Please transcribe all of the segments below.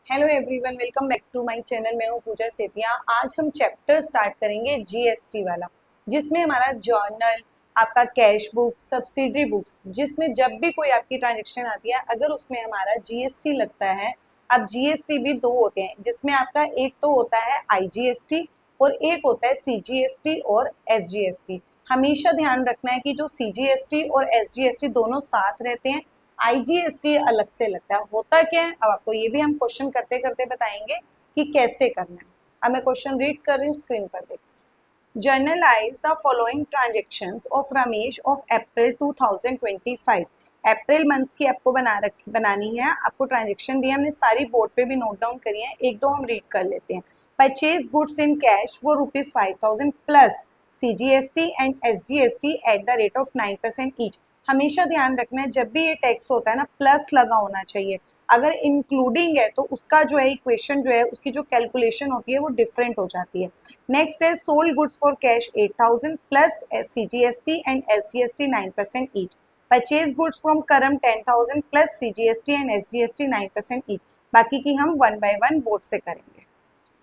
Hello everyone, welcome back to my channel. मैं हूँ पूजा सेतिया। आज हम चैप्टर स्टार्ट करेंगे जीएसटी वाला, जिसमें हमारा जर्नल, आपका कैश बुक, सब्सिडरी बुक्स, जिसमें जब भी कोई आपकी ट्रांजेक्शन आती है अगर उसमें हमारा जीएसटी लगता है। अब जीएसटी भी दो होते हैं, जिसमें आपका एक तो होता है आईजीएसटी और एक होता है सीजीएसटी और एसजीएसटी। हमेशा ध्यान रखना है कि जो सीजीएसटी और एसजीएसटी दोनों साथ रहते हैं, आईजीएसटी अलग से लगता है। होता क्या है, अब आपको ये भी हम क्वेश्चन करते करते बताएंगे कि कैसे करना है। अब मैं क्वेश्चन रीड कर रही हूँ, स्क्रीन पर देखिए। Generalized the following transactions of Ramesh of April 2025। April months की आपको बनानी है। आपको ट्रांजेक्शन दी है, हमने सारी बोर्ड पे भी नोट डाउन करी है, एक दो हम रीड कर लेते हैं। परचेज गुड्स इन कैश वो ₹5,000 plus CGST and SGST at the rate of 9% each. हमेशा ध्यान रखना है जब भी ये टैक्स होता है ना, प्लस लगा होना चाहिए। अगर इंक्लूडिंग है तो उसका जो है इक्वेशन जो है, उसकी जो कैलकुलेशन होती है वो डिफरेंट हो जाती है। नेक्स्ट है sold goods for cash 8,000 plus CGST and SGST 9% each. Purchase goods from करम 10,000 plus CGST and SGST 9% each. बाकी की हम वन बाय वन बोर्ड से करेंगे।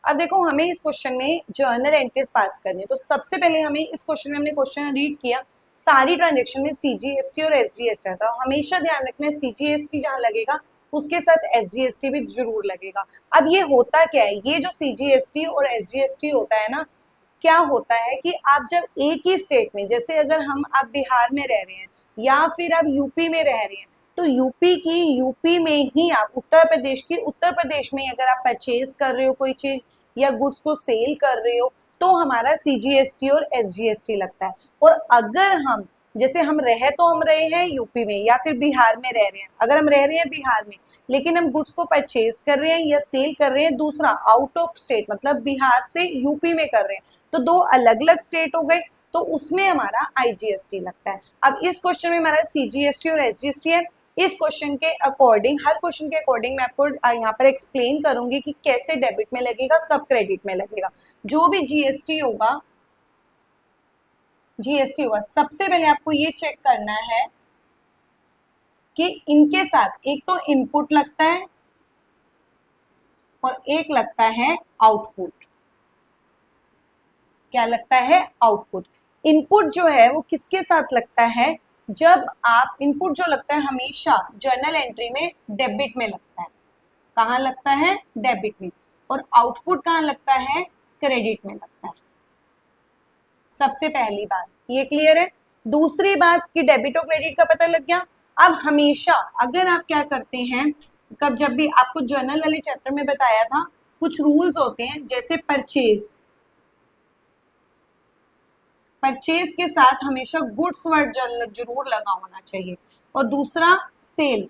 अब देखो, हमें इस क्वेश्चन में जर्नल एंट्रीज पास करनी है। तो सबसे पहले हमें इस क्वेश्चन में, हमने क्वेश्चन रीड किया, सारी ट्रांजेक्शन में सीजीएसटी और एसजीएसटी आता है। हमेशा ध्यान रखना है सीजीएसटी जहां लगेगा उसके साथ एसजीएसटी भी जरूर लगेगा। अब ये होता क्या है, ये जो सीजीएसटी और एसजीएसटी होता है ना, क्या होता है कि आप जब एक ही स्टेट में, जैसे अगर आप बिहार में रह रहे हैं या फिर आप यूपी में रह रहे हैं, तो यूपी में ही आप उत्तर प्रदेश की उत्तर प्रदेश में अगर आप परचेज कर रहे हो कोई चीज या गुड्स को सेल कर रहे हो, तो हमारा सीजीएसटी और एसजीएसटी लगता है। और अगर हम, जैसे हम रहे हैं यूपी में या फिर बिहार में रह रहे हैं, अगर हम रह रहे हैं बिहार में लेकिन हम गुड्स को परचेज कर रहे हैं या सेल कर रहे हैं दूसरा आउट ऑफ स्टेट, मतलब बिहार से यूपी में कर रहे हैं, तो दो अलग अलग स्टेट हो गए, तो उसमें हमारा आईजीएसटी लगता है। अब इस क्वेश्चन में हमारा सीजीएसटी और एसजीएसटी है। इस क्वेश्चन के अकॉर्डिंग, हर क्वेश्चन के अकॉर्डिंग मैं आपको यहाँ पर एक्सप्लेन करूंगी कि कैसे डेबिट में लगेगा, कब क्रेडिट में लगेगा। जो भी जीएसटी होगा, सबसे पहले आपको ये चेक करना है कि इनके साथ एक तो इनपुट लगता है और एक लगता है आउटपुट। क्या लगता है? आउटपुट। इनपुट जो है वो किसके साथ लगता है? जब आप, इनपुट जो लगता है हमेशा जर्नल एंट्री में डेबिट में लगता है। कहाँ लगता है? डेबिट में। और आउटपुट कहाँ लगता है? क्रेडिट में लगता है। सबसे पहली बात ये क्लियर है। दूसरी बात कि डेबिट और क्रेडिट का पता लग गया। अब हमेशा अगर आप क्या करते हैं, कब जब भी आपको जर्नल वाले चैप्टर में बताया था, कुछ रूल्स होते हैं, जैसे परचेज के साथ हमेशा गुड्स वर्ड जरूर लगा होना चाहिए। और दूसरा सेल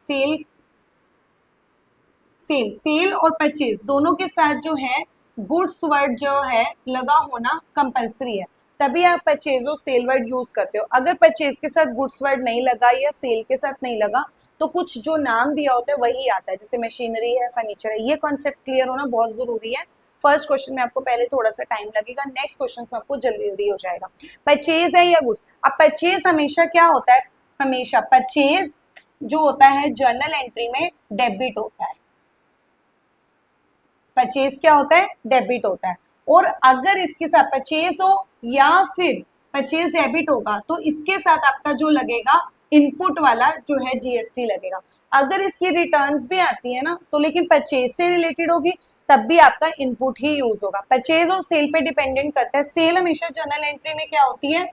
और परचेज दोनों के साथ जो है गुड्स वर्ड जो है लगा होना कंपलसरी है, तभी आप परचेज और सेल वर्ड यूज करते हो। अगर परचेज के साथ गुड्स वर्ड नहीं लगा या सेल के साथ नहीं लगा तो कुछ जो नाम दिया होता है वही आता है, जैसे मशीनरी है, फर्नीचर है। ये कॉन्सेप्ट क्लियर होना बहुत जरूरी है। फर्स्ट क्वेश्चन में आपको पहले थोड़ा सा टाइम लगेगा, नेक्स्ट क्वेश्चन में आपको जल्दी जल्दी हो जाएगा। परचेज है या गुड्स। अब परचेज हमेशा क्या होता है, हमेशा परचेज जो होता है जर्नल एंट्री में डेबिट होता है। परचेज क्या होता है? डेबिट होता है। और अगर इसके साथ परचेज हो या फिर परचेज डेबिट होगा तो इसके साथ आपका जो लगेगा इनपुट वाला जो है जीएसटी लगेगा। अगर इसकी रिटर्न्स भी आती है ना, तो लेकिन परचेज से रिलेटेड होगी, तब भी आपका इनपुट ही यूज होगा। परचेज और सेल पे डिपेंडेंट करता है। सेल हमेशा जर्नल एंट्री में क्या होती है?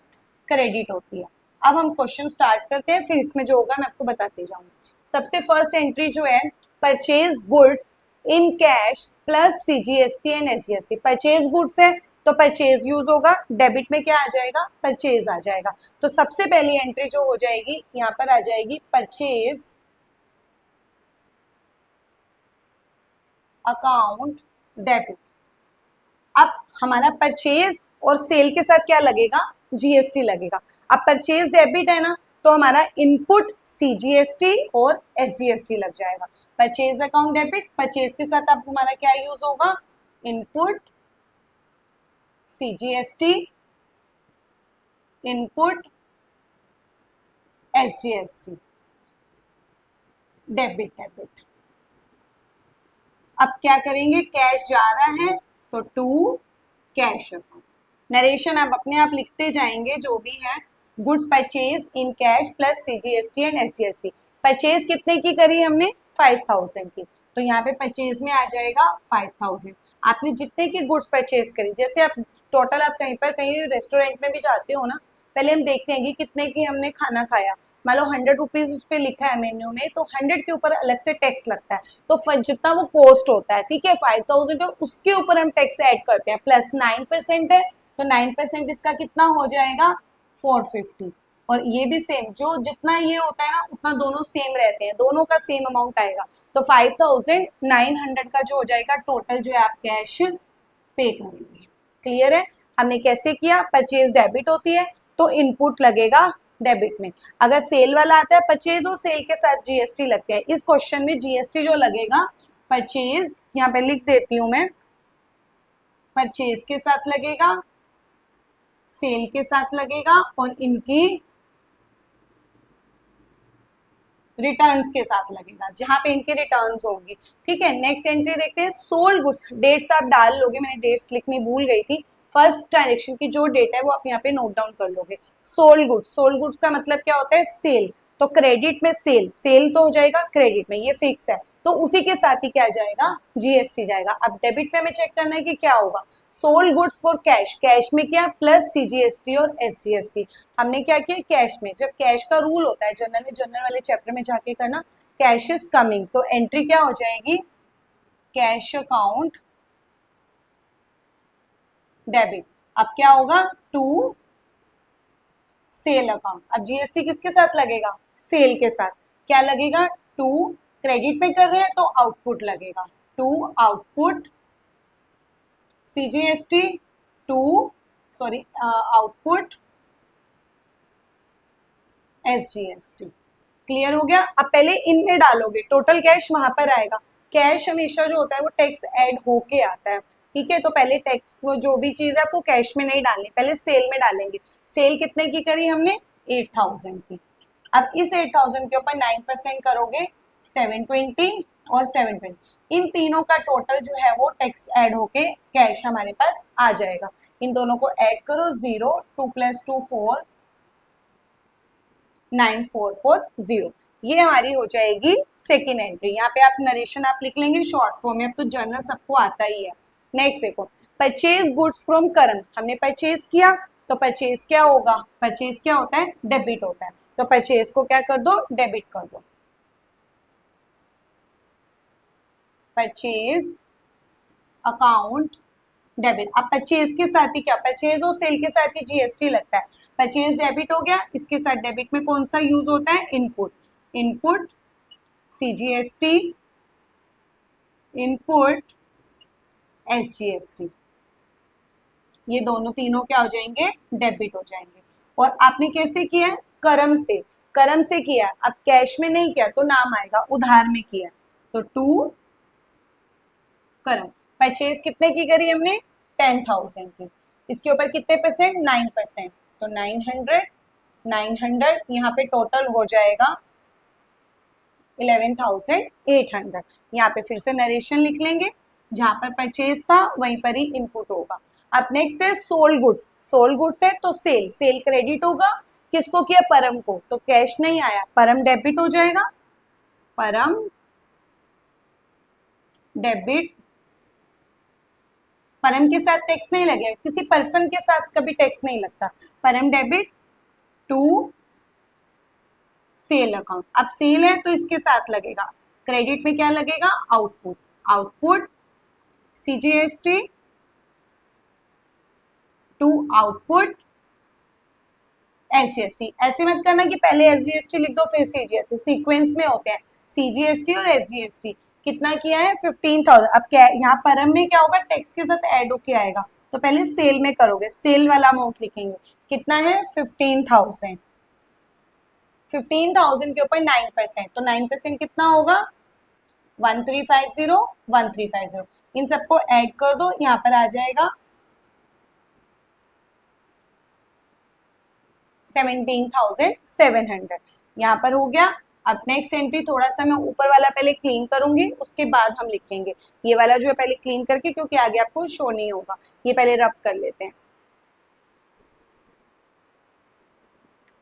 क्रेडिट होती है। अब हम क्वेश्चन स्टार्ट करते हैं, फिर इसमें जो होगा मैं आपको बताते जाऊंगी। सबसे फर्स्ट एंट्री जो है, purchase goods in cash plus CGST and SGST. Purchase goods है तो परचेज यूज होगा, डेबिट में क्या आ जाएगा? परचेज आ जाएगा। तो सबसे पहली एंट्री जो हो जाएगी यहाँ पर आ जाएगी परचेज अकाउंट डेबिट। अब हमारा परचेज और सेल के साथ क्या लगेगा? जीएसटी लगेगा। अब परचेज डेबिट है ना, तो हमारा इनपुट सीजीएसटी और एसजीएसटी लग जाएगा। परचेज अकाउंट डेबिट, परचेज के साथ अब हमारा क्या यूज होगा? Input CGST, input SGST, debit. अब क्या करेंगे, कैश जा रहा है तो टू कैश अकाउंट। नरेशन आप अपने आप लिखते जाएंगे जो भी है। Goods purchase in cash plus CGST and SGST. Purchase कितने की करी हमने, 5000 की, तो यहाँ पे परचेज में आ जाएगा 5000। आपने जितने की गुड्स परचेज करी, जैसे आप टोटल आप कहीं पर कहीं रेस्टोरेंट में भी जाते हो ना, पहले हम देखते हैं कि कितने की हमने खाना खाया। मान लो 100 रुपीज उस पर लिखा है मेन्यू में, तो 100 के ऊपर अलग से टैक्स लगता है, तो जितना वो कॉस्ट होता है, ठीक है 5000 है, उसके ऊपर हम टैक्स ऐड करते हैं, प्लस 9% है, तो 9% इसका कितना हो जाएगा, 450। और ये भी सेम, जो जितना ये होता है ना उतना दोनों सेम रहते हैं, दोनों का सेम अमाउंट आएगा, तो 5900 का जो हो जाएगा टोटल जो है आप कैश पे करेंगे। क्लियर है। हमने कैसे किया, परचेज डेबिट होती है तो इनपुट लगेगा डेबिट में। अगर सेल वाला आता है, परचेज और सेल के साथ जीएसटी लगते हैं, इस क्वेश्चन में जीएसटी जो लगेगा, परचेज यहाँ पे लिख देती हूं मैं, परचेज के साथ लगेगा, सेल के साथ लगेगा और इनकी रिटर्न्स के साथ लगेगा, जहां पे इनके रिटर्न्स होंगी। ठीक है, नेक्स्ट एंट्री देखते हैं, सोल्ड गुड्स। डेट्स आप डाल लोगे, मैंने डेट्स लिखनी भूल गई थी। फर्स्ट ट्रांजेक्शन की जो डेट है वो आप यहाँ पे नोट डाउन कर लोगे। सोल्ड गुड्स, सोल्ड गुड्स का मतलब क्या होता है, सेल, तो क्रेडिट में सेल, सेल तो हो जाएगा क्रेडिट में, ये फिक्स है, तो उसी के साथ ही क्या जाएगा, जीएसटी जाएगा। अब डेबिट में हमें चेक करना है कि क्या होगा, sold goods for cash, cash में क्या प्लस सीजीएसटी और एसजीएसटी। हमने क्या किया, कैश में, जब कैश का रूल होता है जनरल में, जनरल वाले चैप्टर में जाके करना, कैश इज कमिंग, तो एंट्री क्या हो जाएगी, कैश अकाउंट डेबिट। अब क्या होगा, टू सेल अकाउंट। अब जीएसटी किसके साथ लगेगा, सेल के साथ, क्या लगेगा, टू, क्रेडिट में कर रहे हैं तो आउटपुट लगेगा, to output CGST, to sorry output SGST. Clear हो गया। अब पहले इनमें डालोगे, टोटल कैश वहां पर आएगा। कैश हमेशा जो होता है वो टैक्स ऐड होके आता है, ठीक है, तो पहले टैक्स वो जो भी चीज है आपको कैश में नहीं डालनी, पहले सेल में डालेंगे। सेल कितने की करी हमने, 8000 की। अब इस 8000 के ऊपर 9% करोगे, 720 और 720, इन तीनों का टोटल जो है वो टैक्स ऐड होके कैश हमारे पास आ जाएगा। इन दोनों को ऐड करो, 0, 2 + 2 4, 9440, ये हमारी हो जाएगी सेकेंड एंट्री। यहाँ पे आप नरेशन आप लिख लेंगे शॉर्ट फॉर्म में, अब तो जर्नल सबको आता ही है। नेक्स्ट देखो, परचेज गुड्स फ्रॉम करम, हमने परचेज किया, तो परचेज क्या होगा, परचेज क्या होता है, डेबिट होता है, तो परचेज को क्या कर दो, डेबिट कर दो। Purchase account debit. अब परचेज के साथ ही क्या, परचेज और सेल के साथ ही जीएसटी लगता है, परचेज डेबिट हो गया, इसके साथ डेबिट में कौन सा यूज होता है, input, input CGST, input SGST, ये दोनों तीनों क्या हो जाएंगे, डेबिट हो जाएंगे। और आपने कैसे किया है, करम से, करम से किया, अब कैश में नहीं किया तो नाम आएगा, उधार में किया, तो टू करम। परचेज कितने की करी हमने, 10,000 की, इसके ऊपर कितने परसेंट, 9%, तो 900, 900 यहाँ पे टोटल हो जाएगा 11,800। यहाँ पे फिर से नरेशन लिख लेंगे, जहां पर परचेज था वहीं पर ही इनपुट होगा। अब नेक्स्ट है सोल्ड गुड्स, सोल्ड गुड्स है तो सेल, सेल क्रेडिट होगा, किसको किया, परम को, तो कैश नहीं आया, परम डेबिट हो जाएगा, परम डेबिट, परम के साथ टैक्स नहीं लगेगा, किसी पर्सन के साथ कभी टैक्स नहीं लगता, परम डेबिट टू सेल अकाउंट। अब सेल है तो इसके साथ लगेगा, क्रेडिट में क्या लगेगा, output, output CGST to output SGST. ऐसे मत करना कि पहले एसजीएसटी लिख दो फिर सीजीएसटी, सीक्वेंस में होते हैं सीजीएसटी और एसजीएसटी। कितना किया है, 15,000। अब क्या यहाँ परम में क्या होगा, टैक्स के साथ ऐड होके आएगा, तो पहले सेल में करोगे, सेल वाला अमाउंट लिखेंगे, कितना है 15,000, 15,000 के ऊपर 9%, तो 9% कितना होगा, 1350, 1350, इन सबको ऐड कर दो, यहाँ पर आ जाएगा 17,700, यहाँ पर हो गया। अब नेक्स्ट एंट्री थोड़ा सा मैं ऊपर वाला पहले क्लीन करूंगी, उसके बाद हम लिखेंगे। ये वाला जो है पहले क्लीन करके, क्योंकि आगे आपको शो नहीं होगा, ये पहले रब कर लेते हैं।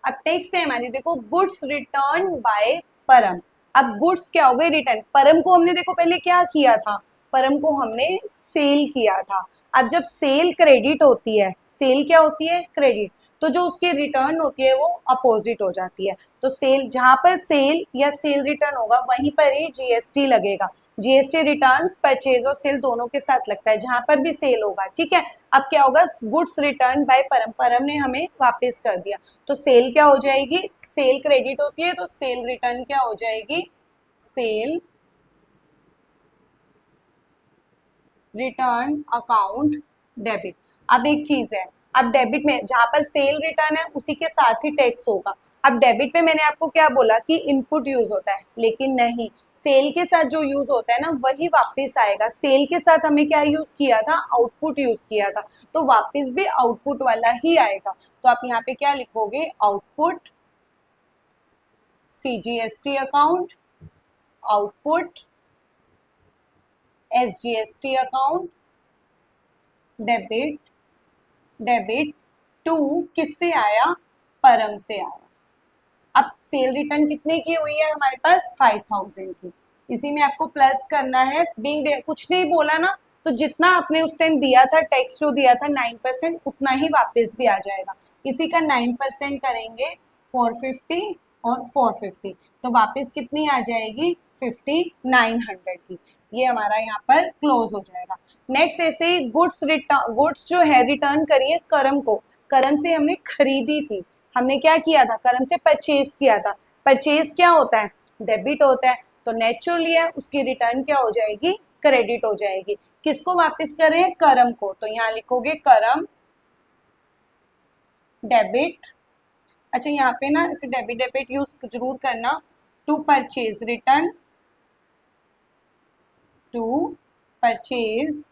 अब नेक्स्ट है हमारी, देखो गुड्स रिटर्न बाय परम। अब गुड्स क्या हो गए, रिटर्न। परम को हमने देखो पहले क्या किया था, परम को हमने सेल किया था। अब जब सेल क्रेडिट होती है, सेल क्या होती है, क्रेडिट, तो जो उसकी रिटर्न होती है वो अपोजिट हो जाती है। तो सेल, जहां पर सेल या सेल रिटर्न होगा वहीं पर ही जीएसटी लगेगा। जीएसटी रिटर्न परचेज और सेल दोनों के साथ लगता है, जहां पर भी सेल होगा, ठीक है। अब क्या होगा, गुड्स रिटर्न बाय परम, परम ने हमें वापस कर दिया, तो सेल क्या हो जाएगी, सेल क्रेडिट होती है, तो सेल रिटर्न क्या हो जाएगी, सेल रिटर्न अकाउंट डेबिट। अब एक चीज है, अब डेबिट में जहां पर सेल रिटर्न है उसी के साथ ही टैक्स होगा। अब डेबिट में मैंने आपको क्या बोला कि इनपुट यूज होता है, लेकिन नहीं, सेल के साथ जो यूज होता है ना वही वापस आएगा। सेल के साथ हमें क्या यूज किया था, आउटपुट यूज किया था, तो वापस भी आउटपुट वाला ही आएगा। तो आप यहाँ पे क्या लिखोगे, output CGST account, output SGST account, debit, debit to किससे आया, परम से आया। अब सेल रिटर्न कितने की हुई है हमारे पास, 5000 की। इसी में आपको प्लस करना है, बिंग कुछ नहीं बोला ना, तो जितना आपने उस टाइम दिया था, टैक्स जो दिया था 9%, उतना ही वापस भी आ जाएगा। इसी का 9% करेंगे 450 और 450, तो वापस कितनी आ जाएगी, 5900 की। ये हमारा यहाँ पर क्लोज हो जाएगा। नेक्स्ट ऐसे ही गुड्स रिटर्न, गुड्स जो है रिटर्न करिए करम को, करम से हमने खरीदी थी, हमने क्या किया था, करम से परचेज किया था। परचेज क्या होता है, डेबिट होता है, तो नेचुरली है उसकी रिटर्न क्या हो जाएगी, क्रेडिट हो जाएगी। किसको वापस करें, करम को, तो यहाँ लिखोगे करम डेबिट। अच्छा यहाँ पे ना इसे डेबिट डेबिट यूज जरूर करना, to purchase return, to purchase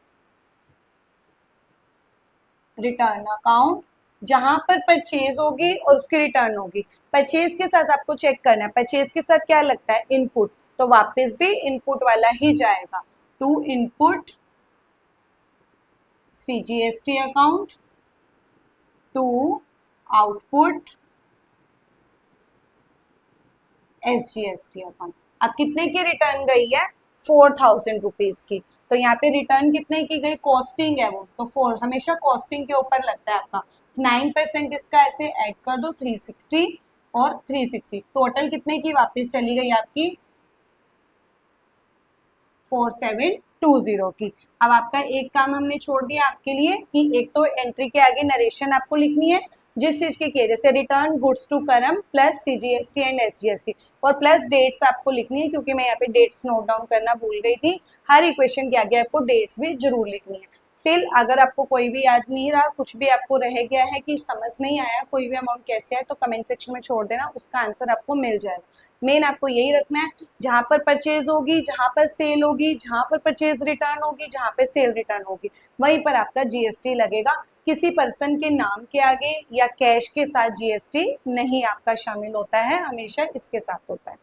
return account, जहां पर परचेज होगी और उसकी रिटर्न होगी। परचेज के साथ आपको चेक करना है, परचेज के साथ क्या लगता है, इनपुट, तो वापस भी इनपुट वाला ही जाएगा। To input CGST account, to output SGST account. अब कितने की रिटर्न गई है, 4000 रुपीज की, तो यहाँ पे रिटर्न कितने की गई, कॉस्टिंग है वो, तो 4 हमेशा कॉस्टिंग के ऊपर लगता है आपका। 9% इसका ऐसे ऐड कर दो, 360 और 360, टोटल कितने की वापस चली गई आपकी, 4720 की। अब आपका एक काम हमने छोड़ दिया आपके लिए कि एक तो एंट्री के आगे नरेशन आपको लिखनी है जिस चीज की है, जैसे रिटर्न गुड्स टू करम प्लस सीजीएसटी एंड एसजीएसटी, और प्लस डेट्स आपको लिखनी है, क्योंकि मैं यहाँ पे डेट्स नोट डाउन करना भूल गई थी। हर इक्वेशन के आगे आपको डेट्स भी जरूर लिखनी है। स्टिल अगर आपको कोई भी याद नहीं रहा, कुछ भी आपको रह गया है कि समझ नहीं आया कोई भी अमाउंट कैसे है, तो कमेंट सेक्शन में छोड़ देना, उसका आंसर आपको मिल जाएगा। मेन आपको यही रखना है, जहां पर परचेज होगी, जहां पर सेल होगी, जहां पर परचेज रिटर्न होगी, जहां पर सेल रिटर्न होगी, वहीं पर आपका जीएसटी लगेगा। किसी पर्सन के नाम के आगे या कैश के साथ जीएसटी नहीं आपका शामिल होता है, हमेशा इसके साथ होता है।